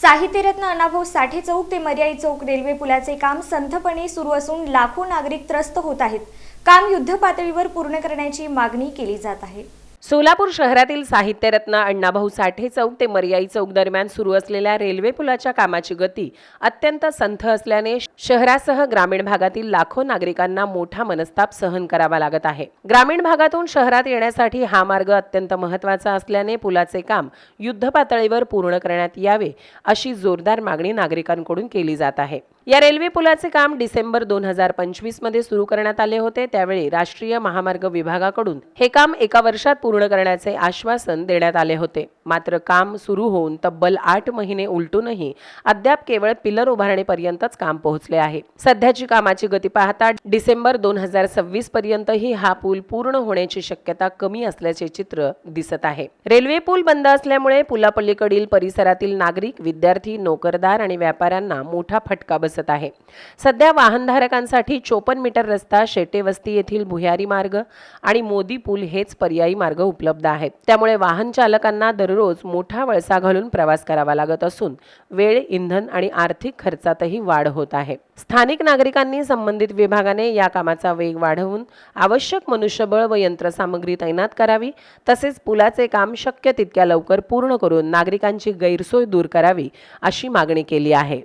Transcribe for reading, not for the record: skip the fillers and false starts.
साहित्यरत्न अण्णाभाऊ साठे चौक ते मर्याई चौक रेल्वे पुलाचे काम संथपणे सुरू असून लाखो नागरिक त्रस्त होत आहेत। काम युद्धपातळीवर पूर्ण करण्याची मागणी केली जात आहे। सोलापूर शहरातील साहित्यरत्न अण्णाभाऊ साठे चौक ते मर्याई चौक दरम्यान सुरू असलेल्या रेल्वे पुलाच्या कामाची गती अत्यंत संथ असल्याने शहरासह ग्रामीण भागातील लाखो नागरिकांना मोठा मनस्ताप सहन करावा लागत आहे। ग्रामीण भागातून शहरात येण्यासाठी हा मार्ग अत्यंत महत्त्वाचा असल्याने पुलाचे काम युद्धपातळीवर पूर्ण करण्यात यावे अशी जोरदार मागणी नागरिकांकडून केली जात आहे। या रेल्वे पुलाचे काम डिसेंबर 2025 मध्ये सुरू करण्यात आले होते। त्यावेळी राष्ट्रीय महामार्ग विभागाकडून हे काम एका वर्षात पूर्ण करण्याचे आश्वासन देण्यात आले होते। मात्र काम सुरू होऊन तब्बल 8 महिने उलटूनही अद्याप केवळ पिलर उभारणीपर्यंतच काम पोहोचले आहे। सध्याची कामाची गती पाहता डिसेंबर 2026 पर्यंतही हा पूल पूर्ण होण्याची शक्यता कमी असल्याचे चित्र दिसत आहे। रेल्वे पूल बंद असल्यामुळे पुलापलीकडील परिसरातील नागरिक, विद्यार्थी, नोकरदार आणि व्यापाऱ्यांना मोठा फटका बसत आहे। सध्या वाहनधारकांसाठी 54 मीटर रस्ता, शेटे वस्ती येथील भुयारी मार्ग आणि मोदी पूल हेच पर्यायी मार्ग उपलब्ध आहेत। त्यामुळे वाहन चालकांना दररोज मोठा वळसा घालून प्रवास करावा लागत असून वेळ, इंधन आणि आर्थिक खर्चातही वाढ होत आहे। स्थानिक नागरिकांनी संबंधित विभागाने या कामाचा वेग वाढवून आवश्यक मनुष्यबळ व यंत्रसामग्री तैनात करावी, तसेच पुलाचे काम शक्य तितक्या लवकर पूर्ण करून नागरिकांची गैरसोय दूर करावी अशी मागणी केली आहे।